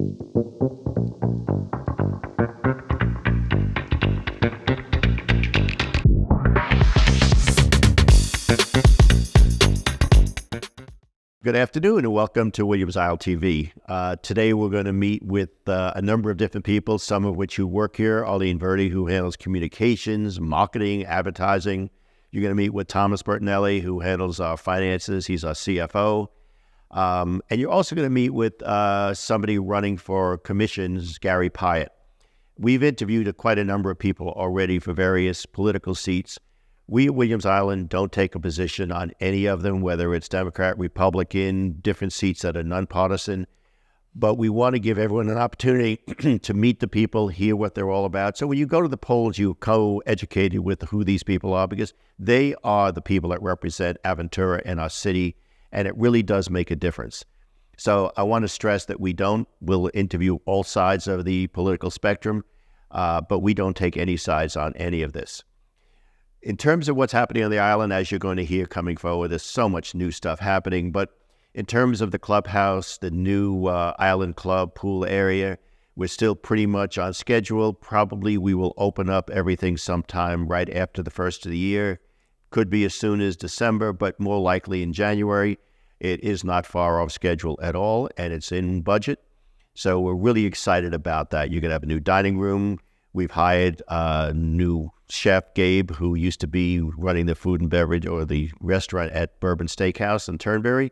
Good afternoon and welcome to Williams Isle TV. Today we're going to meet with a number of different people, some of which who work here. Arlene Verdi, who handles communications, marketing, advertising. You're going to meet with Thomas Bertinelli, who handles our finances. He's our CFO. And you're also going to meet with somebody running for commissions, Gary Pyatt. We've interviewed quite a number of people already for various political seats. We at Williams Island don't take a position on any of them, whether it's Democrat, Republican, different seats that are nonpartisan. But we want to give everyone an opportunity to meet the people, hear what they're all about. So when you go to the polls, you're co-educated with who these people are, because they are the people that represent Aventura and our city, and it really does make a difference. So I want to stress that we'll interview all sides of the political spectrum, but we don't take any sides on any of this. In terms of what's happening on the island, as you're going to hear coming forward, there's so much new stuff happening. But in terms of the clubhouse, the new island club pool area, we're still pretty much on schedule. Probably we will open up everything sometime right after the first of the year. Could be as soon as December, but more likely in January. It is not far off schedule at all, and it's in budget. So we're really excited about that. You're going to have a new dining room. We've hired a new chef, Gabe, who used to be running the food and beverage or the restaurant at Bourbon Steakhouse in Turnberry.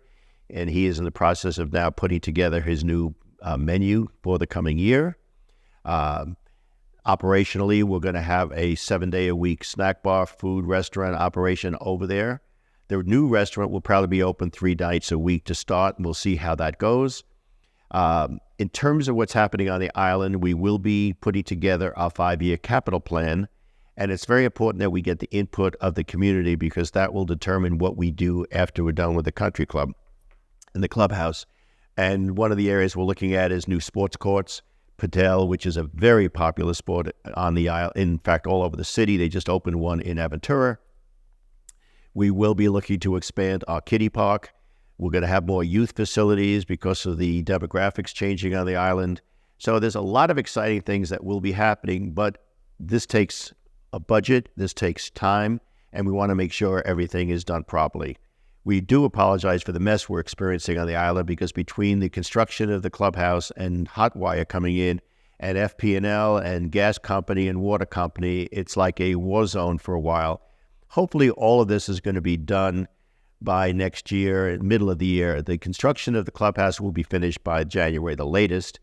And he is in the process of now putting together his new menu for the coming year. Operationally, we're going to have a 7-day-a-week snack bar food restaurant operation over there. The new restaurant will probably be open 3 nights a week to start, and we'll see how that goes. In terms of what's happening on the island, we will be putting together our 5-year capital plan, and it's very important that we get the input of the community because that will determine what we do after we're done with the country club and the clubhouse. And one of the areas we're looking at is new sports courts. Padel, which is a very popular sport on the island, in fact, all over the city. They just opened one in Aventura. We will be looking to expand our kiddie park. We're going to have more youth facilities because of the demographics changing on the island. So there's a lot of exciting things that will be happening, but this takes a budget, this takes time, and we want to make sure everything is done properly. We do apologize for the mess we're experiencing on the island because between the construction of the clubhouse and hot wire coming in and FP&L and gas company and water company, it's like a war zone for a while. Hopefully all of this is going to be done by next year, middle of the year. The construction of the clubhouse will be finished by January, the latest.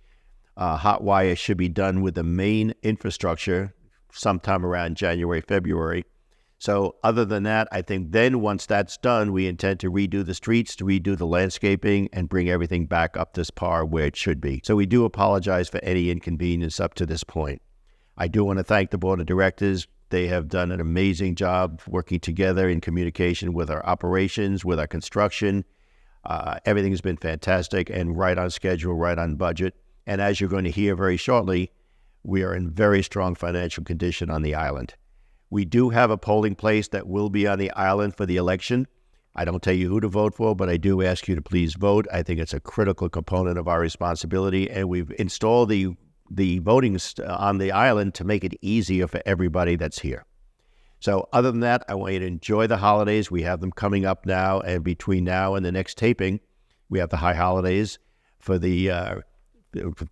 Hot wire should be done with the main infrastructure sometime around January, February. So other than that, I think then once that's done, we intend to redo the streets, to redo the landscaping, and bring everything back up to par where it should be. So we do apologize for any inconvenience up to this point. I do want to thank the board of directors. They have done an amazing job working together in communication with our operations, with our construction. Everything has been fantastic and right on schedule, right on budget. And as you're going to hear very shortly, we are in very strong financial condition on the island. We do have a polling place that will be on the island for the election. I don't tell you who to vote for, but I do ask you to please vote. I think it's a critical component of our responsibility, and we've installed the voting on the island to make it easier for everybody that's here. So other than that, I want you to enjoy the holidays. We have them coming up now, and between now and the next taping, we have the high holidays for the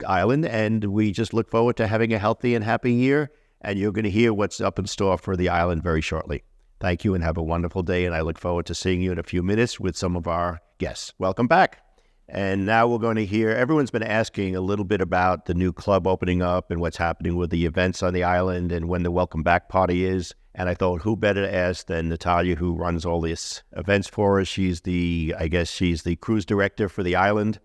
island, and we just look forward to having a healthy and happy year, and you're going to hear what's up in store for the island very shortly. Thank you and have a wonderful day, and I look forward to seeing you in a few minutes with some of our guests. Welcome back. And now we're going to hear, everyone's been asking a little bit about the new club opening up and what's happening with the events on the island and when the welcome back party is. And I thought, who better to ask than Natalia, who runs all these events for us. She's the cruise director for the island.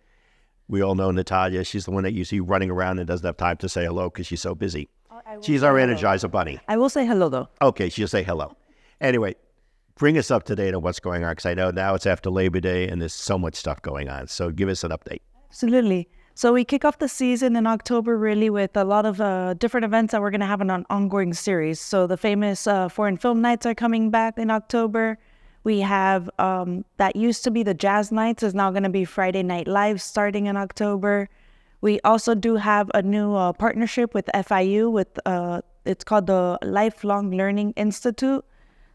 We all know Natalia. She's the one that you see running around and doesn't have time to say hello because she's so busy. She's our Energizer bunny. I will say hello, though. Okay, she'll say hello. Anyway, bring us up to date on what's going on, because I know now it's after Labor Day and there's so much stuff going on. So give us an update. Absolutely. So we kick off the season in October really with a lot of different events that we're going to have in an ongoing series. So the famous Foreign Film Nights are coming back in October. We have, that used to be the Jazz Nights, is now going to be Friday Night Live starting in October. We also do have a new partnership with FIU with it's called the Lifelong Learning Institute.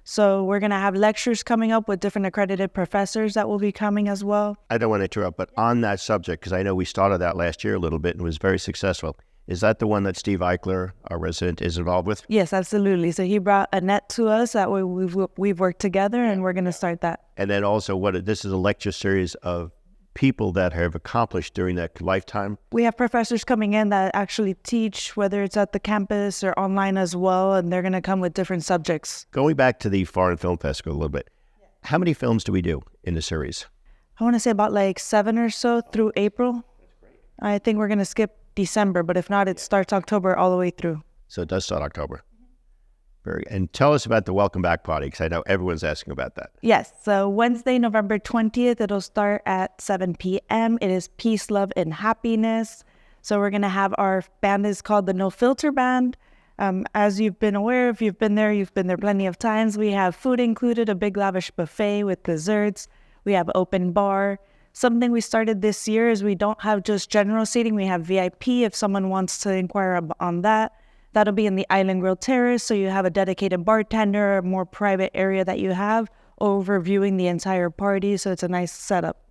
So we're going to have lectures coming up with different accredited professors that will be coming as well. I don't want to interrupt, but on that subject, because I know we started that last year a little bit and was very successful. Is that the one that Steve Eichler, our resident, is involved with? Yes, absolutely. So he brought Annette to us. That way we've worked together, and we're going to start that. And then also, this is a lecture series of people that have accomplished during that lifetime. We have professors coming in that actually teach, whether it's at the campus or online as well, and they're going to come with different subjects. Going back to the Foreign Film Festival a little bit, how many films do we do in the series? I want to say about like 7 or so through April. That's great. I think we're going to skip December, but if not, it starts October all the way through. So it does start October. And tell us about the Welcome Back Party, because I know everyone's asking about that. Yes. So Wednesday, November 20th, it'll start at 7 p.m. It is Peace, Love, and Happiness. So we're going to have our band is called the No Filter Band. As you've been aware, if you've been there plenty of times. We have food included, a big lavish buffet with desserts. We have open bar. Something we started this year is we don't have just general seating. We have VIP if someone wants to inquire on that. That'll be in the Island Grill Terrace, so you have a dedicated bartender, a more private area that you have overviewing the entire party, so it's a nice setup.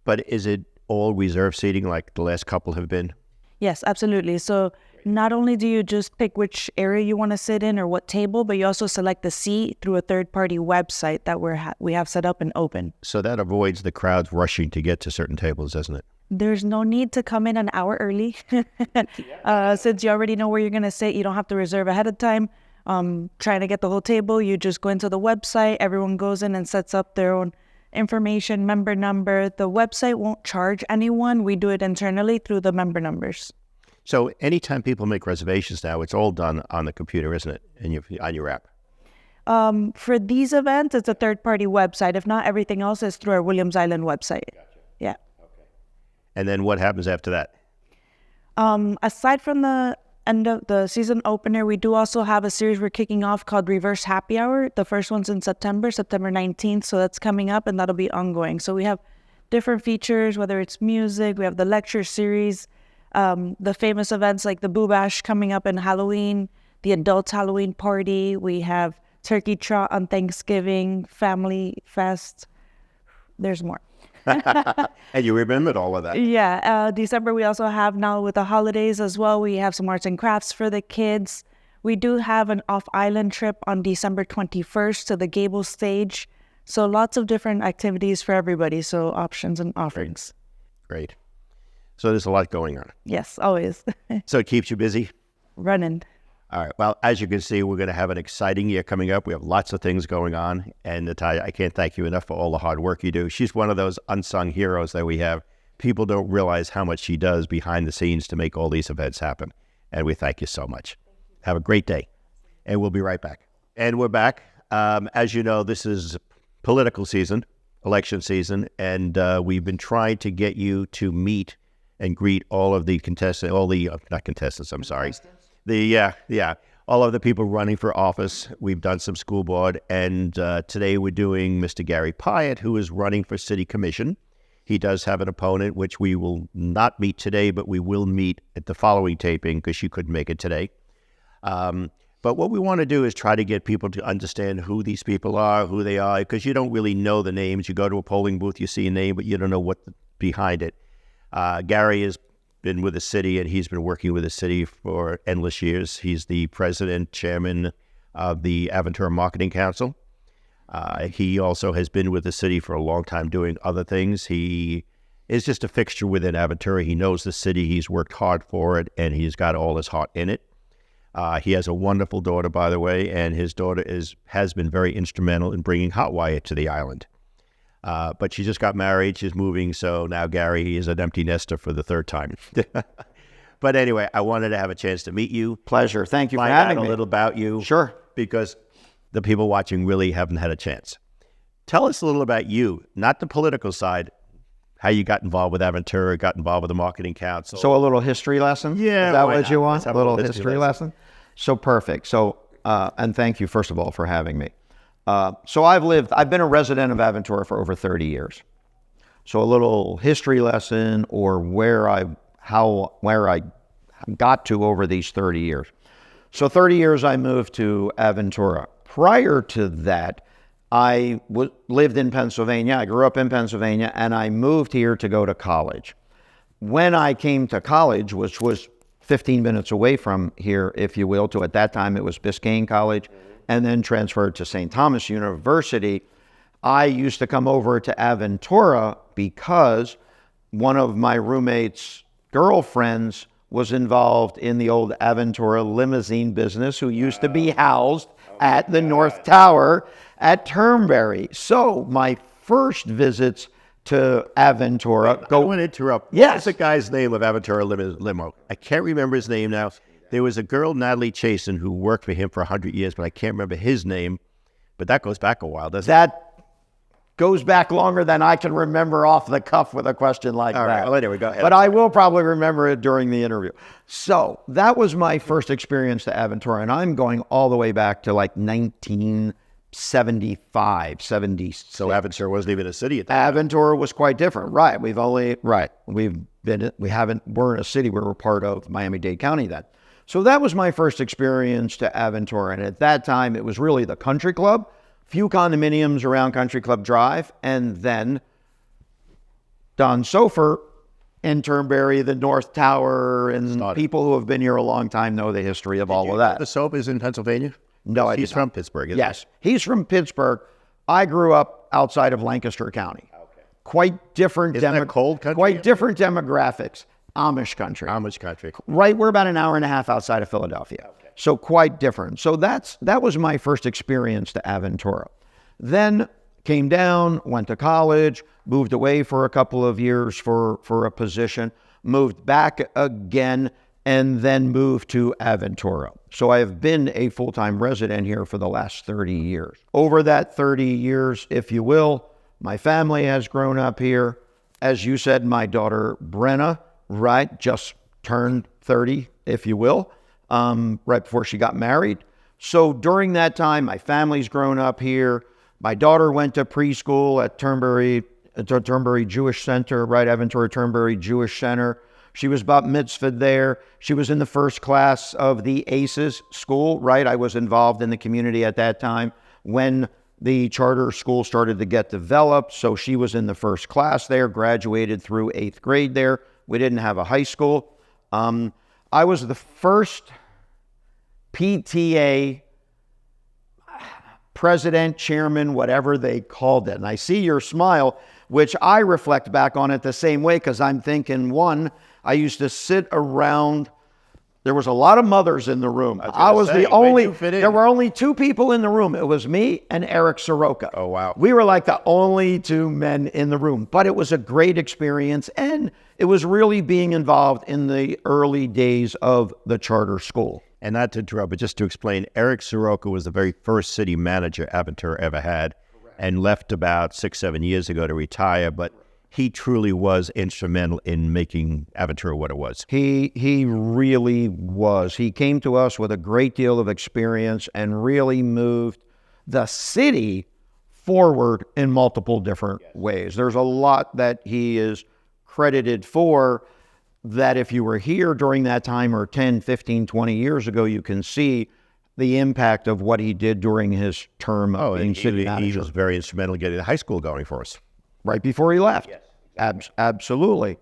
But is it all reserved seating like the last couple have been? Yes, absolutely. So not only do you just pick which area you want to sit in or what table, but you also select the seat through a third-party website that we have set up and open. So that avoids the crowds rushing to get to certain tables, doesn't it? There's no need to come in an hour early. Since you already know where you're going to sit, you don't have to reserve ahead of time. Trying to get the whole table, you just go into the website. Everyone goes in and sets up their own information, member number. The website won't charge anyone. We do it internally through the member numbers. So anytime people make reservations now, it's all done on the computer, isn't it? On your app. For these events, it's a third-party website. If not, everything else is through our Williams Island website. Gotcha. Yeah. And then what happens after that? Aside from the end of the season opener, we do also have a series we're kicking off called Reverse Happy Hour. The first one's in September 19th. So that's coming up and that'll be ongoing. So we have different features, whether it's music, we have the lecture series, the famous events like the Boo Bash coming up in Halloween, the adults Halloween party. We have Turkey Trot on Thanksgiving, Family Fest. There's more. And you remembered all of that. Yeah. December, we also have now with the holidays as well. We have some arts and crafts for the kids. We do have an off-island trip on December 21st to the Gable Stage. So lots of different activities for everybody. So options and offerings. Great. So there's a lot going on. Yes, always. So it keeps you busy? Running. All right. Well, as you can see, we're going to have an exciting year coming up. We have lots of things going on. And Natalia, I can't thank you enough for all the hard work you do. She's one of those unsung heroes that we have. People don't realize how much she does behind the scenes to make all these events happen. And we thank you so much. Have a great day. And we'll be right back. And we're back. As you know, this is political season, election season. And we've been trying to get you to meet and greet all of the contestants, not contestants, I'm sorry. All of the people running for office. We've done some school board, and today we're doing Mr. Gary Pyatt, who is running for city commission. He does have an opponent, which we will not meet today, but we will meet at the following taping because she couldn't make it today. But what we want to do is try to get people to understand who these people are, who they are, because you don't really know the names. You go to a polling booth, you see a name, but you don't know what's behind it. Gary has been with the city, and he's been working with the city for endless years. He's the president, chairman of the Aventura Marketing Council. He also has been with the city for a long time doing other things. He is just a fixture within Aventura. He knows the city. He's worked hard for it, and he's got all his heart in it. He has a wonderful daughter, by the way, and his daughter has been very instrumental in bringing Hotwire to the island. But she just got married. She's moving, so now Gary is an empty nester for the third time. But anyway, I wanted to have a chance to meet you. Pleasure. Thank you for Find having out me. a little about you. Sure. Because the people watching really haven't had a chance. Tell us a little about you, not the political side, how you got involved with Aventura, got involved with the Marketing Council. So a little history lesson? Yeah, Is that why what not? you Let's want? have A little history lesson? So perfect. So, and thank you, first of all, for having me. So I've been a resident of Aventura for over 30 years. So a little history lesson or where I where I got to over these 30 years. So 30 years I moved to Aventura. Prior to that, I lived in Pennsylvania. I grew up in Pennsylvania, and I moved here to go to college. When I came to college, which was 15 minutes away from here, if you will, to at that time it was Biscayne College, and then transferred to St. Thomas University, I used to come over to Aventura because one of my roommate's girlfriends was involved in the old Aventura limousine business, who used to be housed at the North Tower at Turnberry. So my first visits to Aventura I want to interrupt. Yes. What's the guy's name of Aventura Limo? I can't remember his name now. There was a girl, Natalie Chasen, who worked for him for 100 years, but I can't remember his name. But that goes back a while, doesn't it? That goes back longer than I can remember off the cuff with a question like All that. right, well, anyway, go ahead. But I will probably remember it during the interview. So that was my first experience to Aventura, and I'm going all the way back to like 1975, 76. So Aventura wasn't even a city at that time. Aventura was quite different, right? We're in a city. We were part of Miami-Dade County then. So that was my first experience to Aventura, and at that time it was really the country club, few condominiums around Country Club Drive, and then Don Sofer in Turnberry, the North Tower, and people who have been here a long time know the history of all of that. The soap is in Pennsylvania? No, I He's did from not. Pittsburgh, isn't Yes, he's from Pittsburgh. I grew up outside of Lancaster County. Okay. Quite different. Isn't that cold country? Quite different demographics. Amish country. Amish country. Right, we're about an hour and a half outside of Philadelphia. Okay. So quite different. So that was my first experience to Aventura. Then came down, went to college, moved away for a couple of years for a position, moved back again, and then moved to Aventura. So I have been a full-time resident here for the last 30 years. Over that 30 years, if you will, my family has grown up here. As you said, my daughter Brenna, right, just turned 30, if you will, right before she got married. So during that time, my family's grown up here. My daughter went to preschool at Turnberry Jewish Center, right, Aventura Turnberry Jewish Center. She was bat mitzvahed there. She was in the first class of the ACES school, right? I was involved in the community at that time when the charter school started to get developed. So she was in the first class there, graduated through 8th grade there. We didn't have a high school. I was the first PTA president, chairman, whatever they called it. And I see your smile, which I reflect back on it the same way, because I'm thinking, one, I used to sit around. There was a lot of mothers in the room. I was the only, there were only two people in the room. It was me and Eric Soroka. Oh, wow. We were like the only two men in the room, but it was a great experience. And it was really being involved in the early days of the charter school. And not to interrupt, but just to explain, Eric Soroka was the very first city manager Aventura ever had, and left about 6-7 years ago to retire. But he truly was instrumental in making Aventura what it was. He really was. He came to us with a great deal of experience and really moved the city forward in multiple different ways. There's a lot that he is credited for that if you were here during that time or 10, 15, 20 years ago, you can see the impact of what he did during his term in city manager. He was very instrumental in getting the high school going for us. Right before he left. Yes. Absolutely.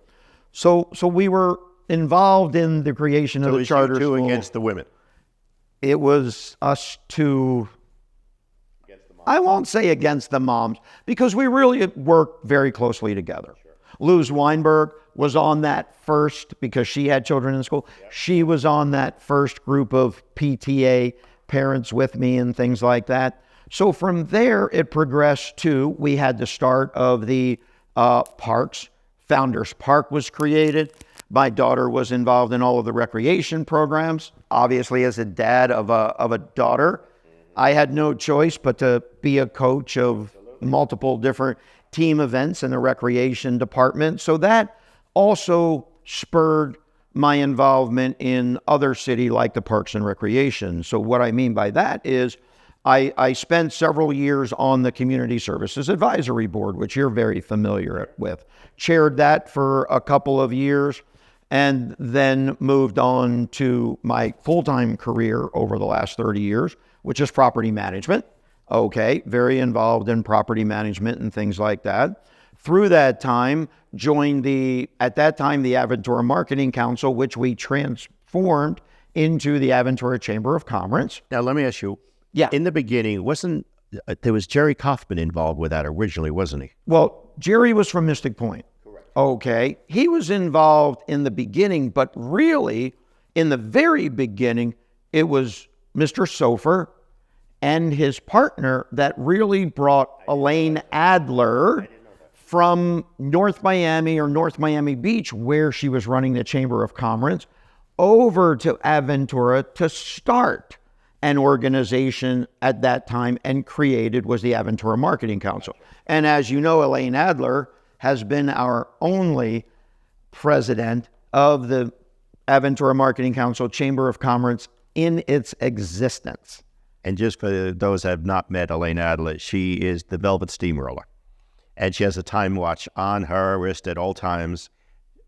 So we were involved in the creation of the charter school. Against the women. It was us two. I won't say against the moms, because we really worked very closely together. Sure. Luz Weinberg was on that first, because she had children in school. Yep. She was on that first group of PTA parents with me and things like that. So from there, it progressed to, we had the start of the parks. Founders Park was created. My daughter was involved in all of the recreation programs. Obviously, as a dad of a daughter, I had no choice but to be a coach of multiple different team events in the recreation department. So that also spurred my involvement in other city like the Parks and Recreation. So what I mean by that is I spent several years on the Community Services Advisory Board, which you're very familiar with. Chaired that for a couple of years. and then moved on to my full-time career over the last 30 years, which is property management. Okay, very involved in property management and things like that. Through that time, joined at that time, the Aventura Marketing Council, which we transformed into the Aventura Chamber of Commerce. Now, let me ask you. Yeah. In the beginning, there was Jerry Kaufman involved with that originally, wasn't he? Well, Jerry was from Mystic Point. Correct. Okay. He was involved in the beginning, but really, in the very beginning, it was Mr. Sofer and his partner that really brought Elaine Adler from North Miami or North Miami Beach, where she was running the Chamber of Commerce, over to Aventura to start an organization at that time, and created was the Aventura Marketing Council. And as you know, Elaine Adler has been our only president of the Aventura Marketing Council Chamber of Commerce in its existence. And just for those that have not met Elaine Adler, she is the Velvet Steamroller. And she has a time watch on her wrist at all times.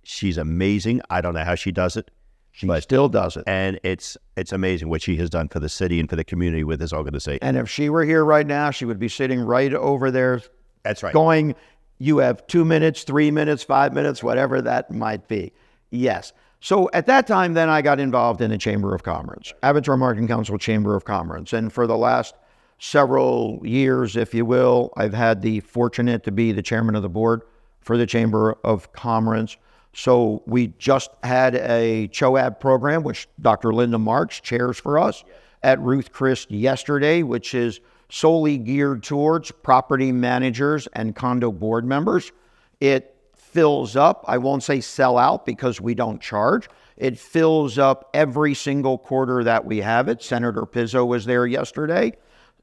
She's amazing. I don't know how she does it. She still does it. And it's amazing what she has done for the city and for the community with this organization. And if she were here right now, she would be sitting right over there. That's right. Going, you have 2 minutes, 3 minutes, 5 minutes, whatever that might be. Yes. So at that time, then I got involved in the Chamber of Commerce, Aventura Marketing Council Chamber of Commerce. And for the last several years, if you will, I've had the fortunate to be the chairman of the board for the Chamber of Commerce. So we just had a CHOAB program, which Dr. Linda Marks chairs for us at Ruth Chris yesterday, which is solely geared towards property managers and condo board members. It fills up, I won't say sell out because we don't charge. It fills up every single quarter that we have it. Senator Pizzo was there yesterday,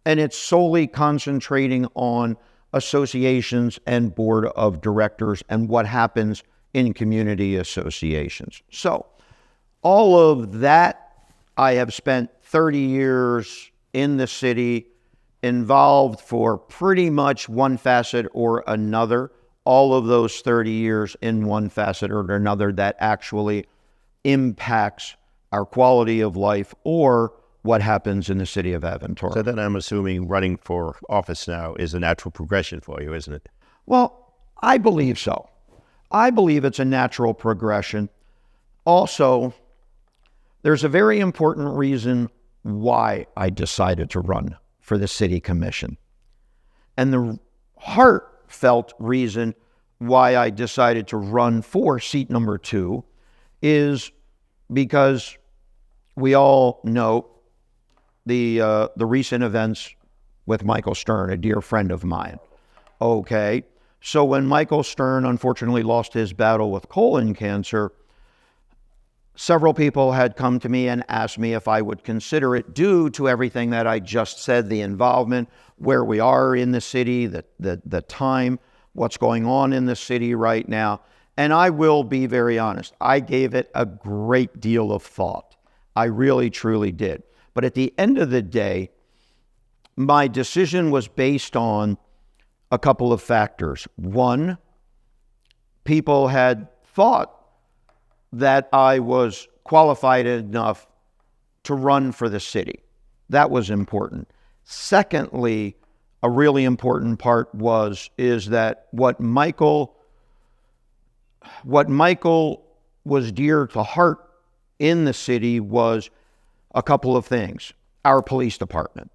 and it's solely concentrating on associations and board of directors and what happens in community associations. So all of that, I have spent 30 years in the city, involved for pretty much one facet or another, all of those 30 years in one facet or another that actually impacts our quality of life or what happens in the city of Aventura. So then I'm assuming running for office now is a natural progression for you, isn't it? Well, I believe so. I believe it's a natural progression. Also, there's a very important reason why I decided to run for the city commission. And the heartfelt reason why I decided to run for seat number 2 is because we all know the recent events with Michael Stern, a dear friend of mine. Okay. So when Michael Stern unfortunately lost his battle with colon cancer, several people had come to me and asked me if I would consider it due to everything that I just said, the involvement, where we are in the city, the time, what's going on in the city right now. And I will be very honest, I gave it a great deal of thought. I really, truly did. But at the end of the day, my decision was based on a couple of factors. One, people had thought that I was qualified enough to run for the city. That was important. Secondly, a really important part is that what Michael was dear to heart in the city was a couple of things. Our police department,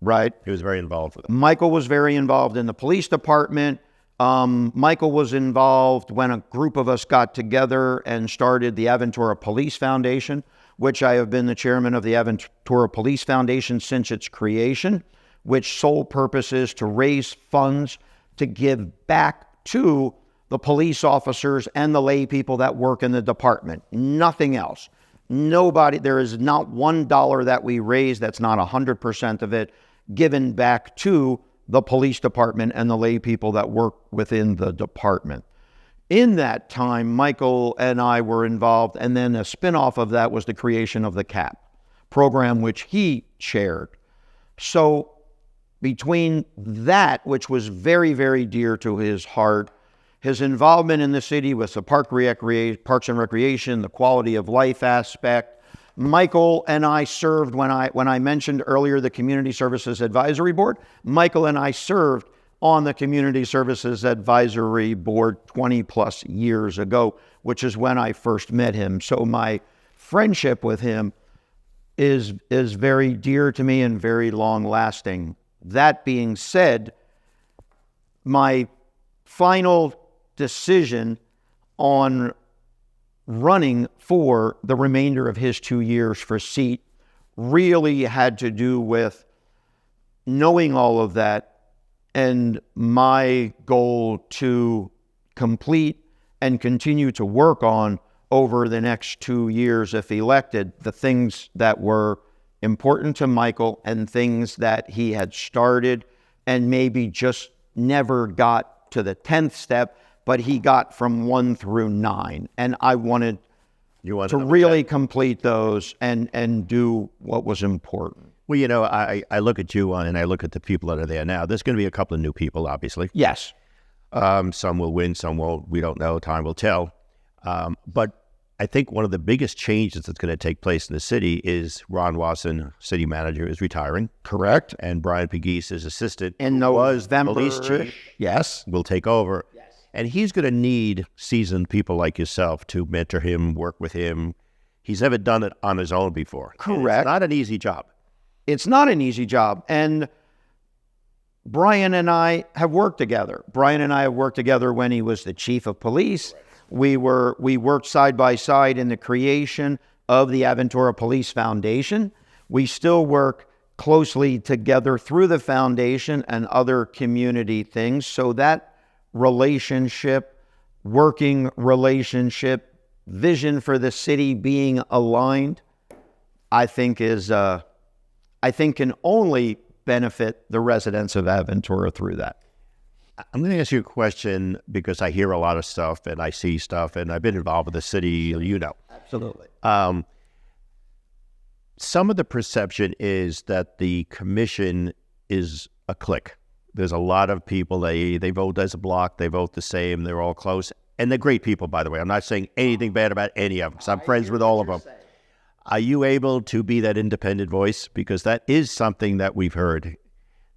right? He was very involved with it. Michael was very involved in the police department. Michael was involved when a group of us got together and started the Aventura Police Foundation, which I have been the chairman of the Aventura Police Foundation since its creation, which sole purpose is to raise funds to give back to the police officers and the lay people that work in the department. Nothing else. Nobody, there is not $1 that we raise that's not 100% of it given back to the police department and the lay people that work within the department. In that time, Michael and I were involved, and then a spinoff of that was the creation of the CAP program, which he chaired. So between that, which was very, very dear to his heart, his involvement in the city with the Parks and Recreation, the quality of life aspect. Michael and I served, when I mentioned earlier the Community Services Advisory Board, Michael and I served on the Community Services Advisory Board 20 plus years ago, which is when I first met him. So my friendship with him is very dear to me and very long lasting. That being said, my final decision on running for the remainder of his 2 years for seat really had to do with knowing all of that and my goal to complete and continue to work on over the next 2 years, if elected, the things that were important to Michael and things that he had started and maybe just never got to the 10th step, but he got from 1 through 9. And I wanted to really complete those and do what was important. Well, you know, I look at you and I look at the people that are there now. There's going to be a couple of new people, obviously. Yes. Some will win, some won't. We don't know. Time will tell. But I think one of the biggest changes that's going to take place in the city is Ron Watson, city manager, is retiring. Correct. And Brian Pegues, his assistant, And who was the November, police chief, yes, will take over. Yes. And he's going to need seasoned people like yourself to mentor him, work with him. He's never done it on his own before. And correct. it's not an easy job. It's not an easy job. And Brian and I have worked together. Brian and I have worked together when he was the chief of police. We worked side by side in the creation of the Aventura Police Foundation. We still work closely together through the foundation and other community things. So that relationship, working relationship, vision for the city being aligned, I think can only benefit the residents of Aventura through that. I'm going to ask you a question because I hear a lot of stuff and I see stuff and I've been involved with the city, you know. Absolutely. Some of the perception is that the commission is a clique. There's a lot of people, they vote as a block, they vote the same, they're all close. And they're great people, by the way. I'm not saying anything bad about any of them because I'm friends with all of them. Are you able to be that independent voice? Because that is something that we've heard,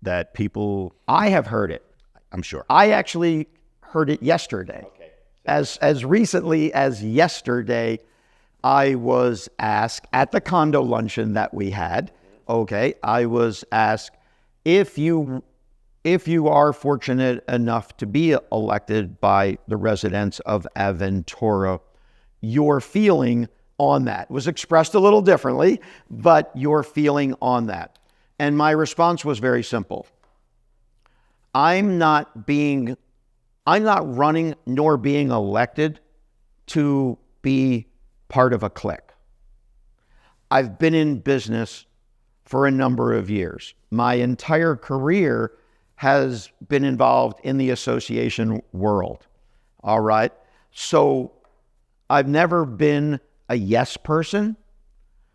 that people... I have heard it. I'm sure. I actually heard it yesterday. Okay. As recently as yesterday, I was asked at the condo luncheon that we had, okay, I was asked if you are fortunate enough to be elected by the residents of Aventura, your feeling on that. It was expressed a little differently, but your feeling on that. And my response was very simple. I'm not running nor being elected to be part of a clique. I've been in business for a number of years. My entire career has been involved in the association world. All right. So I've never been a yes person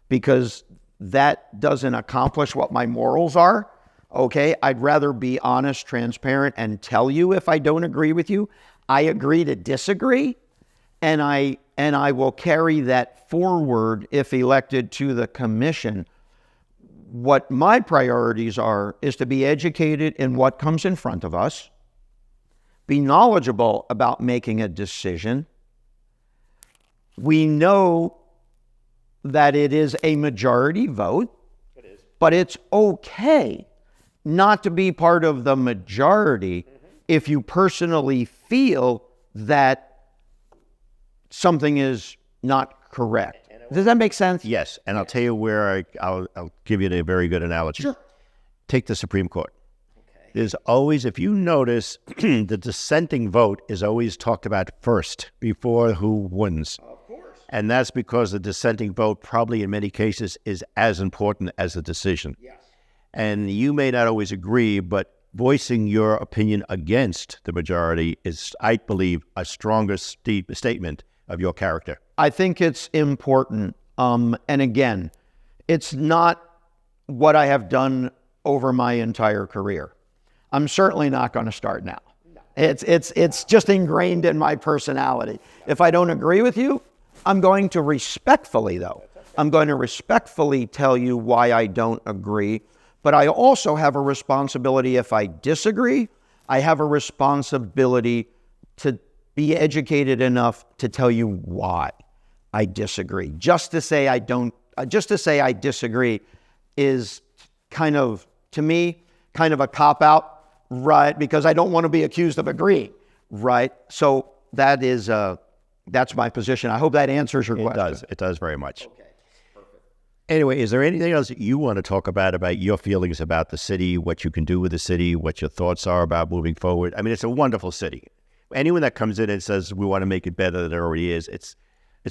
because that doesn't accomplish what my morals are. Okay, I'd rather be honest, transparent, and tell you if I don't agree with you. I agree to disagree, and I will carry that forward if elected to the commission. What my priorities are is to be educated in what comes in front of us, be knowledgeable about making a decision. We know that it is a majority vote, but it's okay not to be part of the majority if you personally feel that something is not correct. Does that make sense? Yes, and I'll tell you where I'll give you a very good analogy. Sure. Take the Supreme Court. Okay. There's always, if you notice, the dissenting vote is always talked about first before who wins. Of course. And that's because the dissenting vote probably in many cases is as important as the decision. Yes. And you may not always agree, but voicing your opinion against the majority is, I believe, a stronger statement of your character. I think it's important. And again, it's not what I have done over my entire career. I'm certainly not going to start now. It's just ingrained in my personality. If I don't agree with you, I'm going to respectfully tell you why I don't agree. But I also have a responsibility. If I disagree, I have a responsibility to be educated enough to tell you why I disagree. Just to say I disagree is kind of, to me, kind of a cop-out, right? Because I don't want to be accused of agreeing, right? So that's my position. I hope that answers your question. It does very much. Okay, perfect. Anyway, is there anything else that you want to talk about your feelings about the city, what you can do with the city, what your thoughts are about moving forward? I mean, it's a wonderful city. Anyone that comes in and says we want to make it better than it already is, it's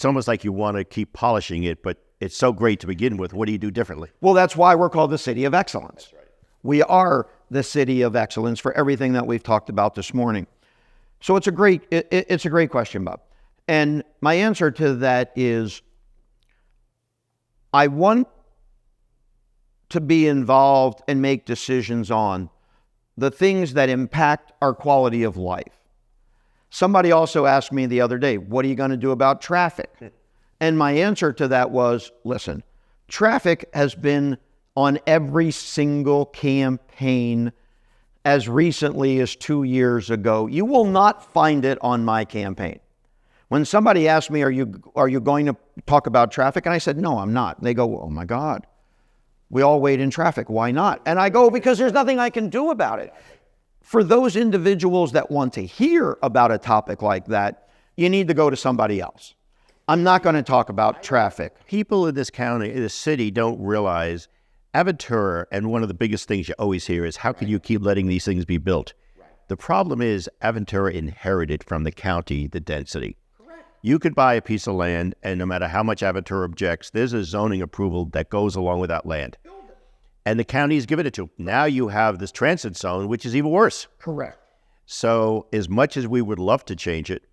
almost like you want to keep polishing it, but it's so great to begin with. What do you do differently? Well, that's why we're called the City of Excellence. That's right. We are the City of Excellence for everything that we've talked about this morning. So it's a great question, Bob. And my answer to that is, I want to be involved and make decisions on the things that impact our quality of life. Somebody also asked me the other day, what are you going to do about traffic? And my answer to that was, listen, traffic has been on every single campaign as recently as 2 years ago. You will not find it on my campaign. When somebody asked me, are you going to talk about traffic? And I said, no, I'm not. They go, oh my God, we all wait in traffic. Why not? And I go, because there's nothing I can do about it. For those individuals that want to hear about a topic like that, you need to go to somebody else. I'm not going to talk about traffic. People in this county, in this city, don't realize Aventura, and one of the biggest things you always hear is, how can you keep letting these things be built? Right. The problem is Aventura inherited from the county the density. Correct. You could buy a piece of land, and no matter how much Aventura objects, there's a zoning approval that goes along with that land. And the county's given it to. Now you have this transit zone, which is even worse. Correct. So as much as we would love to change it,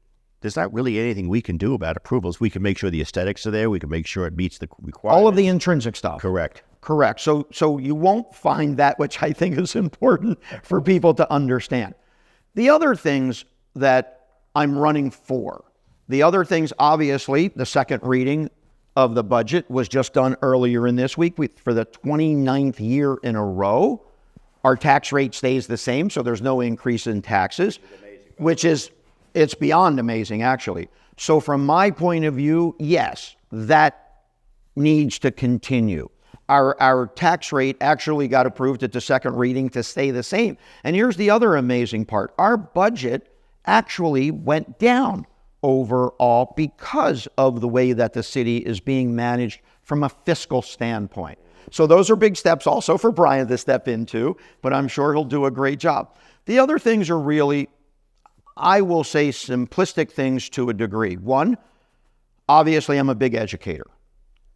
there's not really anything we can do about approvals. We can make sure the aesthetics are there. We can make sure it meets the requirements. All of the intrinsic stuff. Correct. So you won't find that, which I think is important for people to understand. The other things that I'm running for, obviously, the second reading of the budget was just done earlier in this week. For the 29th year in a row, our tax rate stays the same, so there's no increase in taxes, it's beyond amazing, actually. So from my point of view, yes, that needs to continue. Our tax rate actually got approved at the second reading to stay the same. And here's the other amazing part. Our budget actually went down overall because of the way that the city is being managed from a fiscal standpoint. So those are big steps also for Brian to step into, but I'm sure he'll do a great job. The other things are really, I will say, simplistic things to a degree. One, obviously I'm a big educator,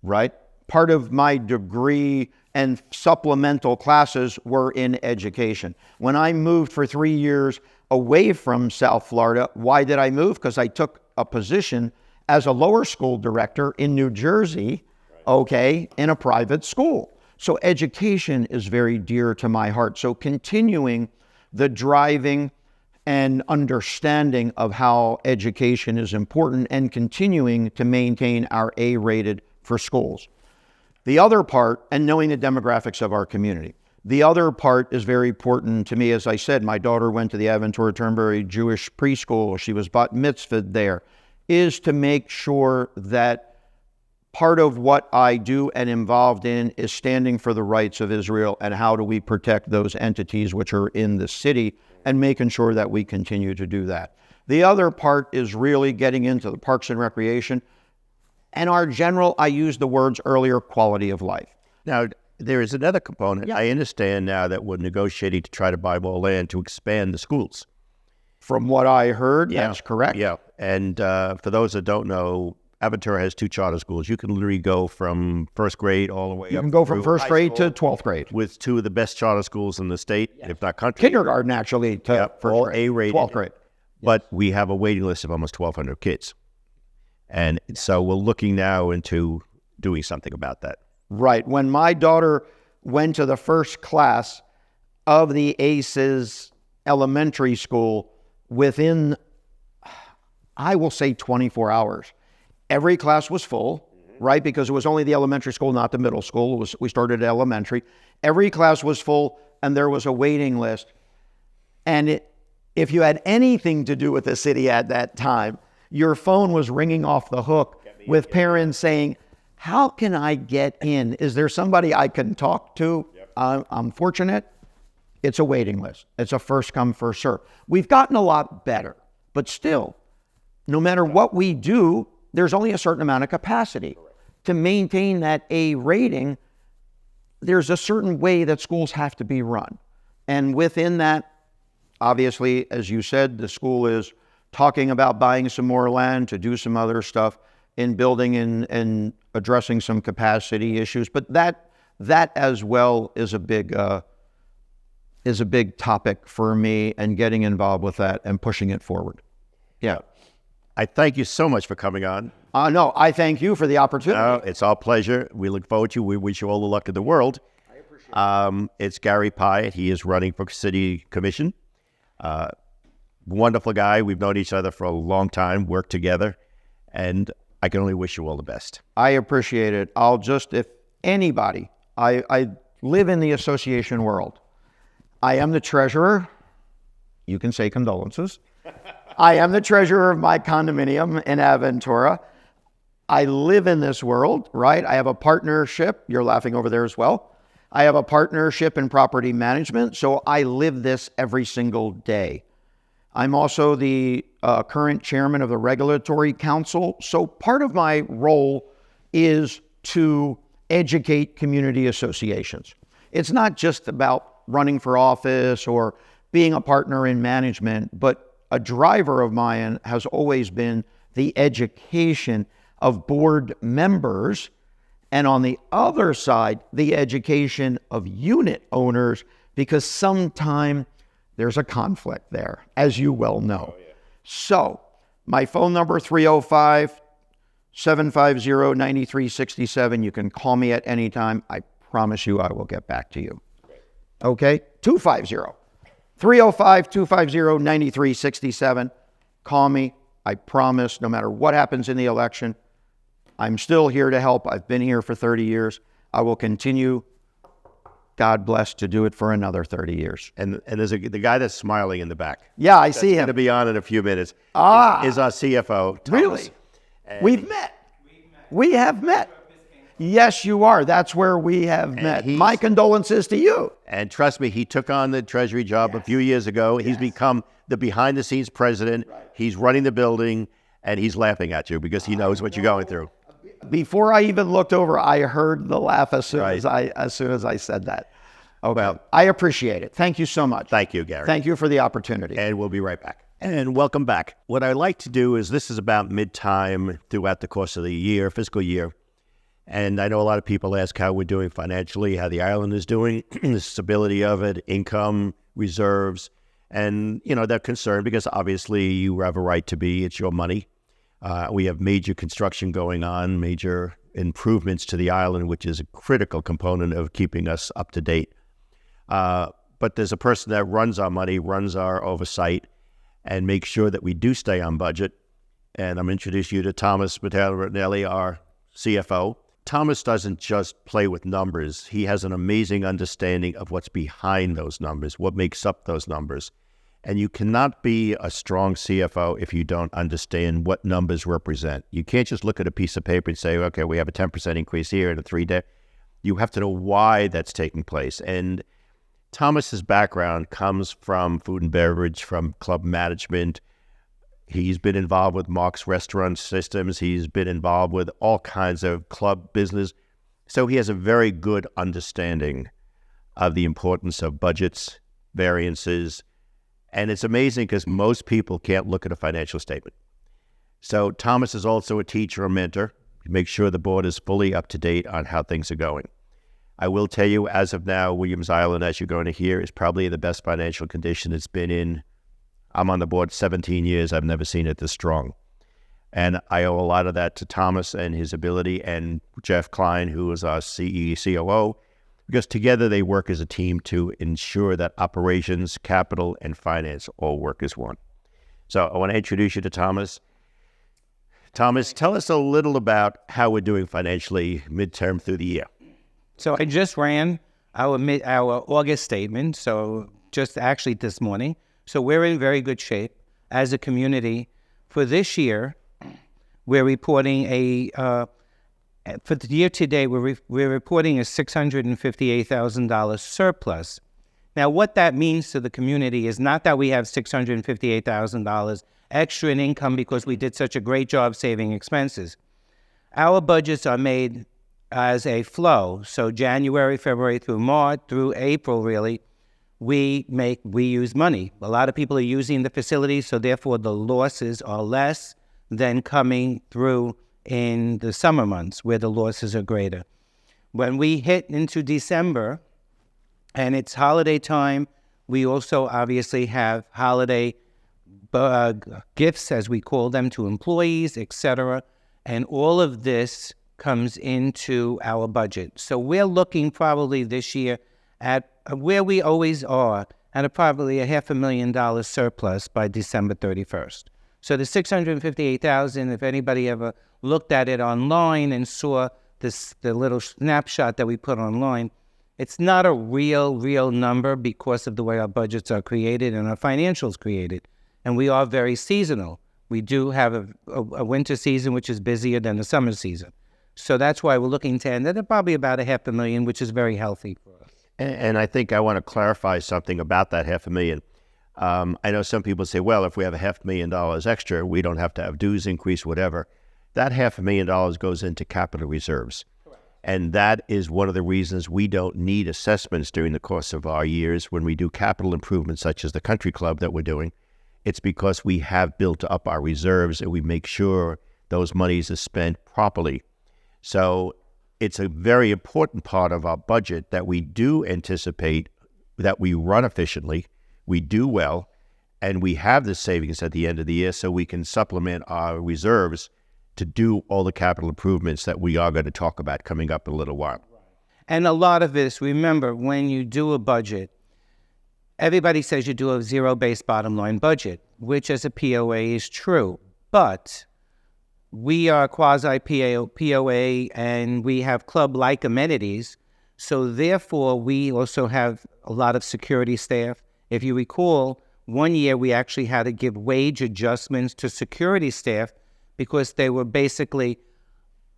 right? Part of my degree and supplemental classes were in education. When I moved for 3 years away from South Florida, why did I move? Because I took a position as a lower school director in New Jersey, in a private school. So education is very dear to my heart. So continuing the driving and understanding of how education is important and continuing to maintain our A-rated for schools. The other part, and knowing the demographics of our community, the other part is very important to me. As I said, my daughter went to the Aventura Turnberry Jewish preschool. She was bat mitzvahed there, is to make sure that part of what I do and involved in is standing for the rights of Israel and how do we protect those entities which are in the city and making sure that we continue to do that. The other part is really getting into the parks and recreation. And our general, I used the words earlier, quality of life. Now, there is another component. Yeah. I understand now that we're negotiating to try to buy more land to expand the schools. From what I heard, that's correct. Yeah. And for those that don't know, Aventura has 2 charter schools. You can literally go from first grade all the way up. You can go from first grade to 12th grade. With 2 of the best charter schools in the state, if not country. Kindergarten, actually, to first all grade. A-rated. 12th grade. But we have a waiting list of almost 1,200 kids. And so we're looking now into doing something about that. Right. When my daughter went to the first class of the ACES elementary school, within, I will say 24 hours, every class was full, right? Because it was only the elementary school, not the middle school. We started at elementary. Every class was full, and there was a waiting list. And if you had anything to do with the city at that time, your phone was ringing off the hook with parents saying, how can I get in? Is there somebody I can talk to? I'm fortunate. It's a waiting list. It's a first come, first serve. We've gotten a lot better, but still, no matter what we do, there's only a certain amount of capacity. To maintain that A rating, there's a certain way that schools have to be run. And within that, obviously, as you said, the school is talking about buying some more land to do some other stuff in building and addressing some capacity issues. But that as well is a big topic for me, and getting involved with that and pushing it forward. Yeah. I thank you so much for coming on. No, I thank you for the opportunity. It's our pleasure. We look forward to you. We wish you all the luck in the world. I appreciate it. It's Gary Pyatt. He is running for City Commission. Wonderful guy. We've known each other for a long time, worked together, and I can only wish you all the best. I appreciate it. If anybody, I live in the association world. I am the treasurer. You can say condolences. I am the treasurer of my condominium in Aventura. I live in this world, right? I have a partnership. You're laughing over there as well. I have a partnership in property management, so I live this every single day. I'm also the current chairman of the Regulatory Council, so part of my role is to educate community associations. It's not just about running for office or being a partner in management, but a driver of mine has always been the education of board members, and on the other side, the education of unit owners, because sometimes there's a conflict there, as you well know. Oh, yeah. So my phone number, 305-750-9367. You can call me at any time. I promise you I will get back to you. Great. Okay? 305-250-9367. Call me. I promise, no matter what happens in the election, I'm still here to help. I've been here for 30 years. I will continue, God bless, to do it for another 30 years. And there's the guy that's smiling in the back. Yeah, I see him. Going to be on in a few minutes. Is our CFO, Thomas. Really? We've met. We have met. Yes, you are. That's where we have met. My condolences to you. And trust me, he took on the Treasury job a few years ago. He's become the behind-the-scenes president. Right. He's running the building, and he's laughing at you because he knows what you're going through. Before I even looked over, I heard the laugh as soon as I said that. Okay. Well, I appreciate it. Thank you so much. Thank you, Gary. Thank you for the opportunity. And we'll be right back. And welcome back. What I like to do is, this is about mid-time throughout the course of the year, fiscal year. And I know a lot of people ask how we're doing financially, how the island is doing, the stability of it, income, reserves. And, they're concerned because obviously you have a right to be. It's your money. We have major construction going on, major improvements to the island, which is a critical component of keeping us up to date. But there's a person that runs our money, runs our oversight, and makes sure that we do stay on budget. And I'm introducing you to Thomas Bertelli, our CFO. Thomas doesn't just play with numbers. He has an amazing understanding of what's behind those numbers, what makes up those numbers. And you cannot be a strong CFO if you don't understand what numbers represent. You can't just look at a piece of paper and say, okay, we have a 10% increase here in a 3-day. You have to know why that's taking place. And Thomas's background comes from food and beverage, from club management. He's been involved with Mark's Restaurant Systems. He's been involved with all kinds of club business. So he has a very good understanding of the importance of budgets, variances. And it's amazing because most people can't look at a financial statement. So Thomas is also a teacher, a mentor. He makes sure the board is fully up to date on how things are going. I will tell you, as of now, Williams Island, as you're going to hear, is probably in the best financial condition it's been in. I'm on the board 17 years. I've never seen it this strong. And I owe a lot of that to Thomas and his ability, and Jeff Klein, who is our COO, because together they work as a team to ensure that operations, capital, and finance all work as one. So I want to introduce you to Thomas. Thomas, tell us a little about how we're doing financially midterm through the year. So I just ran our August statement, so just actually this morning. So we're in very good shape as a community. For this year, we're reporting for the year to date, we're reporting a $658,000 surplus. Now, what that means to the community is not that we have $658,000 extra in income because we did such a great job saving expenses. Our budgets are made as a flow. So January, February through March, through April, really, we use money. A lot of people are using the facilities, so therefore the losses are less than coming through in the summer months where the losses are greater. When we hit into December and it's holiday time, we also obviously have holiday gifts, as we call them, to employees, etc. And all of this comes into our budget. So we're looking probably this year at where we always are, at probably a $500,000 surplus by December 31st. So the $658,000, if anybody ever looked at it online and saw the little snapshot that we put online, it's not a real number because of the way our budgets are created and our financials created. And we are very seasonal. We do have a winter season, which is busier than the summer season. So that's why we're looking to end at probably about $500,000, which is very healthy for us. And I think I want to clarify something about that $500,000. I know some people say, well, if we have $500,000 extra, we don't have to have dues increase, whatever. That $500,000 goes into capital reserves. Correct. And that is one of the reasons we don't need assessments during the course of our years when we do capital improvements such as the country club that we're doing. It's because we have built up our reserves and we make sure those monies are spent properly. So it's a very important part of our budget that we do anticipate that we run efficiently, we do well, and we have the savings at the end of the year so we can supplement our reserves to do all the capital improvements that we are going to talk about coming up in a little while. And a lot of this, remember, when you do a budget, everybody says you do a zero-based bottom line budget, which as a POA is true, but we are quasi-POA and we have club-like amenities, so therefore we also have a lot of security staff. If you recall, one year we actually had to give wage adjustments to security staff because they were basically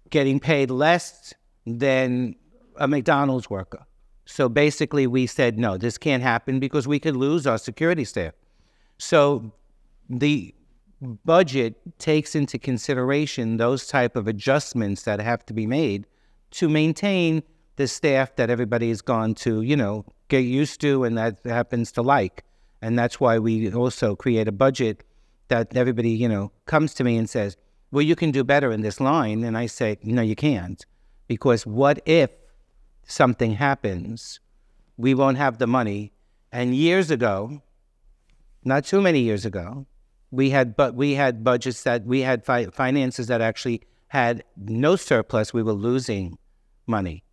getting paid less than a McDonald's worker. So basically we said, no, this can't happen because we could lose our security staff. So the budget takes into consideration those type of adjustments that have to be made to maintain the staff that everybody has gone to, get used to and that happens to like. And that's why we also create a budget that everybody, comes to me and says, well, you can do better in this line. And I say, no, you can't. Because what if something happens? We won't have the money. And years ago, not too many years ago, we had budgets that we had finances that actually had no surplus. We were losing money.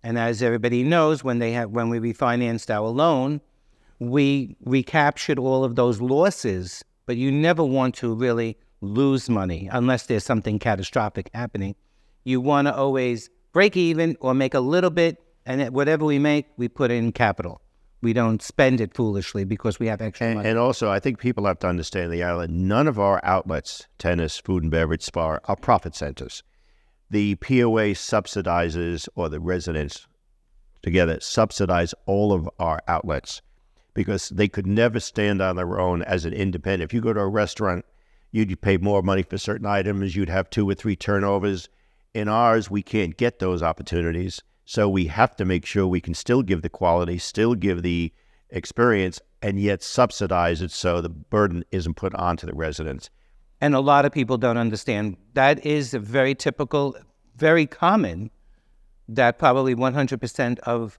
And as everybody knows, when we refinanced our loan, we recaptured all of those losses. But you never want to really lose money unless there's something catastrophic happening. You want to always break even or make a little bit, and whatever we make, we put in capital. We don't spend it foolishly because we have extra money. And also, I think people have to understand the island, none of our outlets, tennis, food and beverage, spa, are profit centers. The POA subsidizes, or the residents together subsidize all of our outlets because they could never stand on their own as an independent. If you go to a restaurant, you'd pay more money for certain items, you'd have 2 or 3 turnovers. In ours, we can't get those opportunities. So we have to make sure we can still give the quality, still give the experience, and yet subsidize it so the burden isn't put onto the residents. And a lot of people don't understand. That is a very typical, very common, that probably 100% of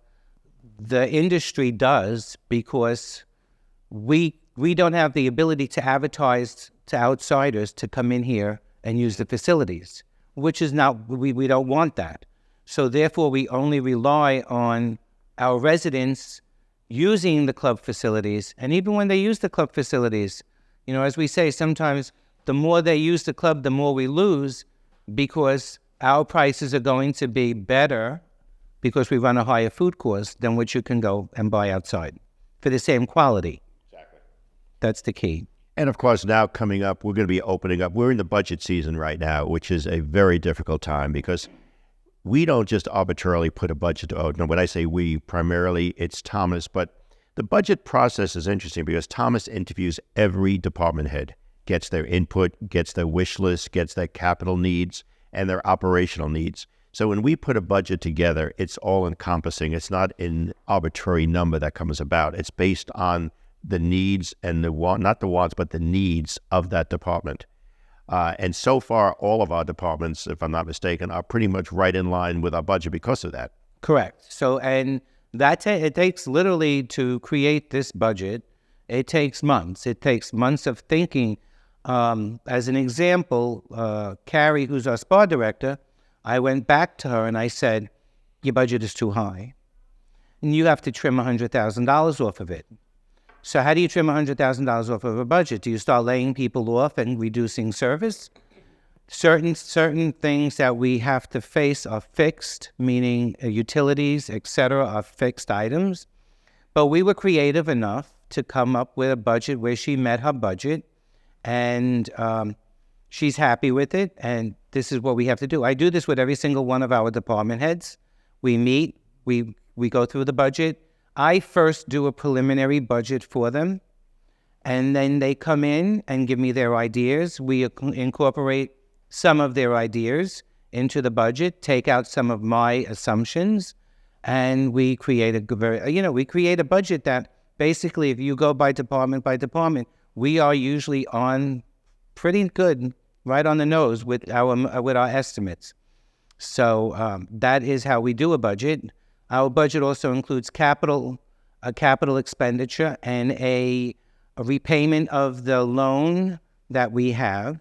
the industry does because we don't have the ability to advertise to outsiders to come in here and use the facilities, which is not, we don't want that. So therefore, we only rely on our residents using the club facilities. And even when they use the club facilities, You know, as we say, sometimes the more they use the club, the more we lose, because our prices are going to be better because we run a higher food cost than what you can go and buy outside for the same quality. Exactly. That's the key. And of course, now coming up, we're going to be opening up. We're in the budget season right now, which is a very difficult time because we don't just arbitrarily put a budget. Oh, no, when I say we, primarily it's Thomas. But the budget process is interesting because Thomas interviews every department head, gets their input, gets their wish list, gets their capital needs and their operational needs. So when we put a budget together, it's all encompassing. It's not an arbitrary number that comes about. It's based on the needs and not the wants, but the needs of that department. And so far, all of our departments, if I'm not mistaken, are pretty much right in line with our budget because of that. Correct. So, and it takes literally to create this budget, it takes months. It takes months of thinking. As an example, Carrie, who's our spa director, I went back to her and I said, your budget is too high. And you have to trim $100,000 off of it. So how do you trim $100,000 off of a budget? Do you start laying people off and reducing service? Certain things that we have to face are fixed, meaning utilities, etc., are fixed items. But we were creative enough to come up with a budget where she met her budget, and she's happy with it, and this is what we have to do. I do this with every single one of our department heads. We meet, we go through the budget. I first do a preliminary budget for them, and then they come in and give me their ideas. We incorporate some of their ideas into the budget, take out some of my assumptions, and we create a budget that basically, if you go by department, we are usually on pretty good, right on the nose with our estimates. So that is how we do a budget. Our budget also includes a capital expenditure and a repayment of the loan that we have.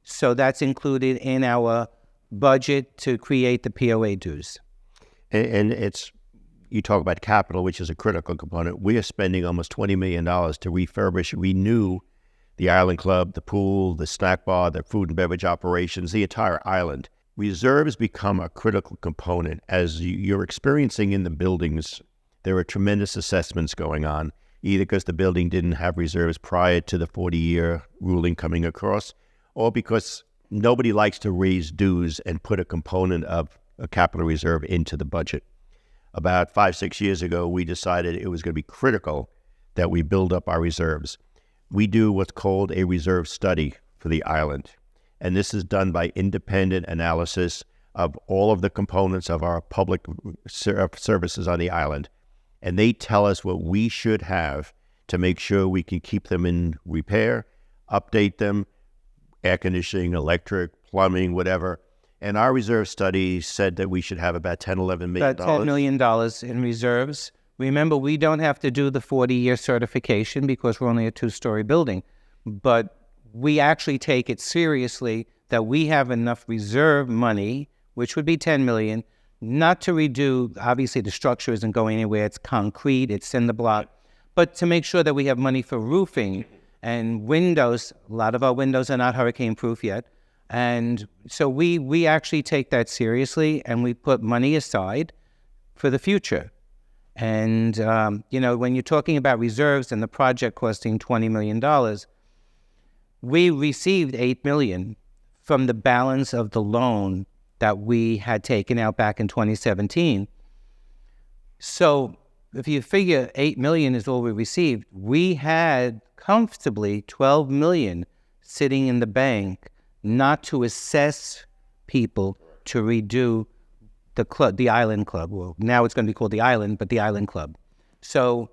So that's included in our budget to create the POA dues. And you talk about capital, which is a critical component. We are spending almost $20 million to renew the Island Club, the pool, the snack bar, the food and beverage operations, the entire island. Reserves become a critical component. As you're experiencing in the buildings, there are tremendous assessments going on, either because the building didn't have reserves prior to the 40-year ruling coming across, or because nobody likes to raise dues and put a component of a capital reserve into the budget. About 5-6 years ago, we decided it was going to be critical that we build up our reserves. We do what's called a reserve study for the island. And this is done by independent analysis of all of the components of our public services on the island. And they tell us what we should have to make sure we can keep them in repair, update them, air conditioning, electric, plumbing, whatever. And our reserve study said that we should have about $10, $11 million. About $10 million in reserves. Remember, we don't have to do the 40-year certification because we're only a 2-story building. But we actually take it seriously that we have enough reserve money, which would be $10 million, not to redo, obviously the structure isn't going anywhere, it's concrete, it's cinder block, but to make sure that we have money for roofing and windows. A lot of our windows are not hurricane-proof yet. And so we actually take that seriously, and we put money aside for the future. And, when you're talking about reserves and the project costing $20 million, we received $8 million from the balance of the loan that we had taken out back in 2017. So if you figure $8 million is all we received, we had comfortably $12 million sitting in the bank, not to assess people to redo the club, the Island Club. Well, now it's going to be called the Island, but the Island Club. So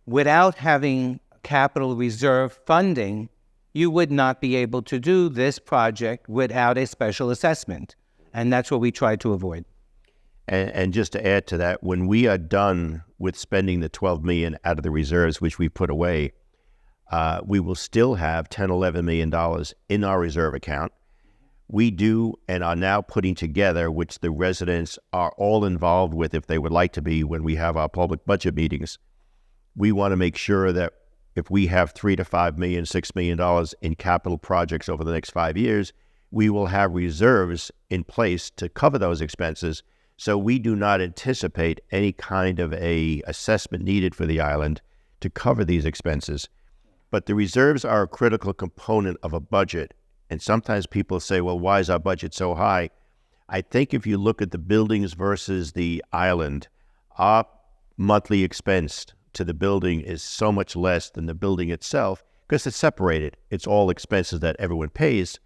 without having capital reserve funding, you would not be able to do this project without a special assessment. And that's what we try to avoid. And just to add to that, when we are done with spending the $12 million out of the reserves, which we put away, we will still have $10, $11 million in our reserve account. We do and are now putting together, which the residents are all involved with if they would like to be when we have our public budget meetings. We want to make sure that if we have $3 to $5 million, $6 million in capital projects over the next 5 years, we will have reserves in place to cover those expenses. So we do not anticipate any kind of a assessment needed for the island to cover these expenses. But the reserves are a critical component of a budget. And sometimes people say, well, why is our budget so high? I think if you look at the buildings versus the island, our monthly expense to the building is so much less than the building itself because it's separated. It's all expenses that everyone pays.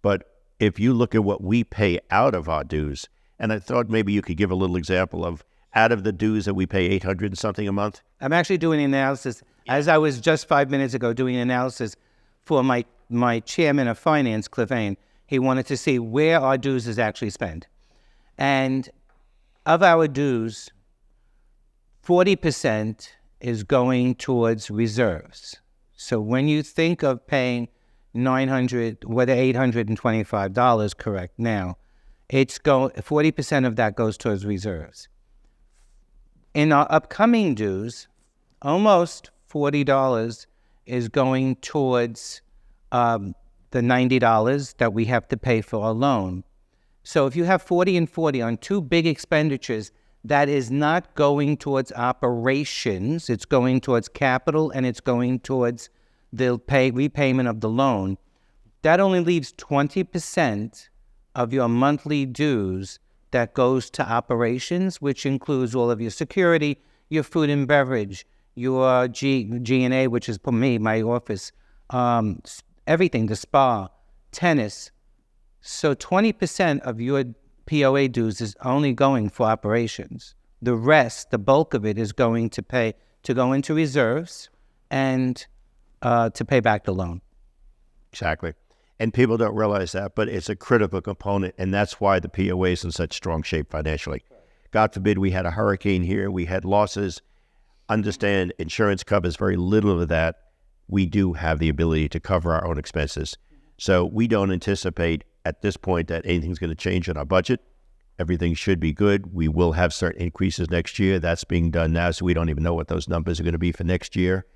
But if you look at what we pay out of our dues, and I thought maybe you could give a little example of out of the dues that we pay 800 and something a month. I'm actually doing an analysis, as I was just 5 minutes ago doing an analysis for my chairman of finance, Cliff Ain. He wanted to see where our dues is actually spent. And of our dues, 40% is going towards reserves. So when you think of paying $825 correct now, 40% of that goes towards reserves. In our upcoming dues, almost $40 is going towards the $90 that we have to pay for our loan. So if you have 40 and 40 on two big expenditures, that is not going towards operations. It's going towards capital, and it's going towards the repayment of the loan. That only leaves 20% of your monthly dues that goes to operations, which includes all of your security, your food and beverage, your G&A, which is for me, my office, everything, the spa, tennis. So 20% of your POA dues is only going for operations. The rest, the bulk of it, is going to go into reserves and to pay back the loan. Exactly. And people don't realize that, but it's a critical component, and that's why the POA is in such strong shape financially. God forbid we had a hurricane here, we had losses. Understand, insurance covers very little of that. We do have the ability to cover our own expenses. So we don't anticipate at this point that anything's going to change in our budget. Everything should be good. We will have certain increases next year. That's being done now, so we don't even know what those numbers are going to be for next year.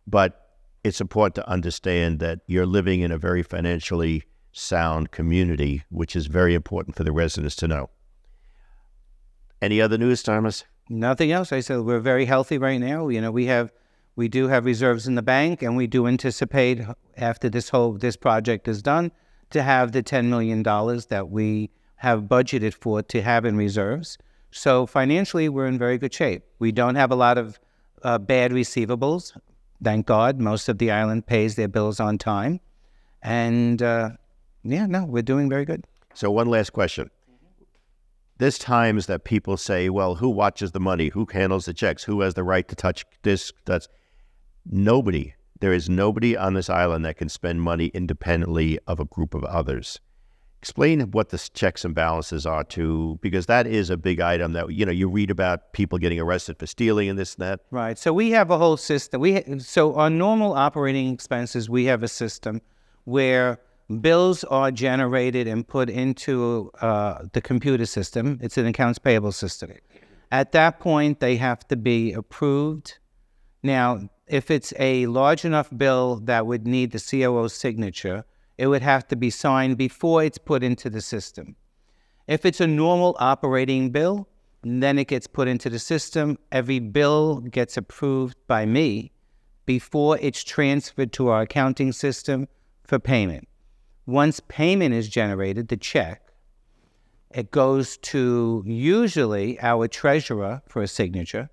But it's important to understand that you're living in a very financially sound community, which is very important for the residents to know. Any other news, Thomas? Nothing else. I said we're very healthy right now. You know, we do have reserves in the bank, and we do anticipate after this project is done to have the $10 million that we have budgeted for to have in reserves. So financially, we're in very good shape. We don't have a lot of bad receivables. Thank God, most of the island pays their bills on time. And we're doing very good. So one last question. There's times that people say, well, who watches the money? Who handles the checks? Who has the right to touch this? That's nobody. There is nobody on this island that can spend money independently of a group of others. Explain what the checks and balances are because that is a big item that, you read about people getting arrested for stealing and this and that. Right. So we have a whole system. So on normal operating expenses, we have a system where bills are generated and put into the computer system. It's an accounts payable system. At that point, they have to be approved. Now, if it's a large enough bill that would need the COO's signature, it would have to be signed before it's put into the system. If it's a normal operating bill, then it gets put into the system. Every bill gets approved by me before it's transferred to our accounting system for payment. Once payment is generated, the check, it goes to usually our treasurer for a signature.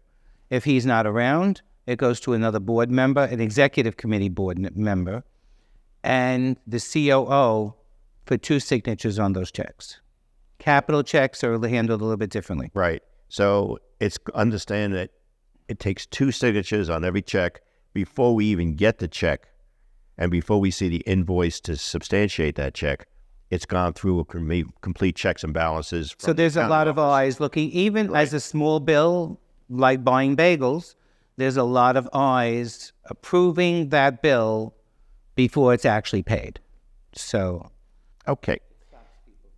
If he's not around, it goes to another board member, an executive committee board member, and the COO for 2 signatures on those checks. Capital checks are handled a little bit differently. Right. So understand that it takes 2 signatures on every check before we even get the check and before we see the invoice to substantiate that check. It's gone through a complete checks and balances. So there's a lot of eyes looking, even as a small bill, like buying bagels, there's a lot of eyes approving that bill before it's actually paid. So. Okay.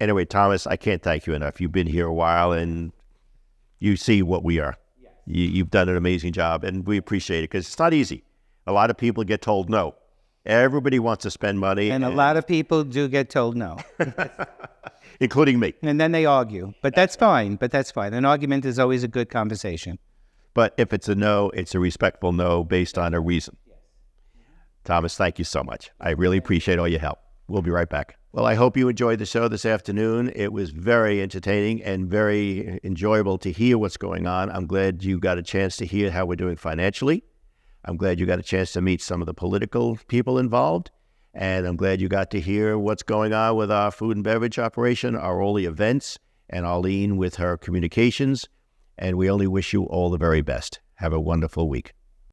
Anyway, Thomas, I can't thank you enough. You've been here a while and you see what we are. Yes. You've done an amazing job and we appreciate it because it's not easy. A lot of people get told no. Everybody wants to spend money, And a lot of people do get told no. including me. And then they argue. But that's fine. An argument is always a good conversation. But if it's a no, it's a respectful no based on a reason. Thomas, thank you so much. I really appreciate all your help. We'll be right back. Well, I hope you enjoyed the show this afternoon. It was very entertaining and very enjoyable to hear what's going on. I'm glad you got a chance to hear how we're doing financially. I'm glad you got a chance to meet some of the political people involved. And I'm glad you got to hear what's going on with our food and beverage operation, our all the events, and Arlene with her communications. And we only wish you all the very best. Have a wonderful week.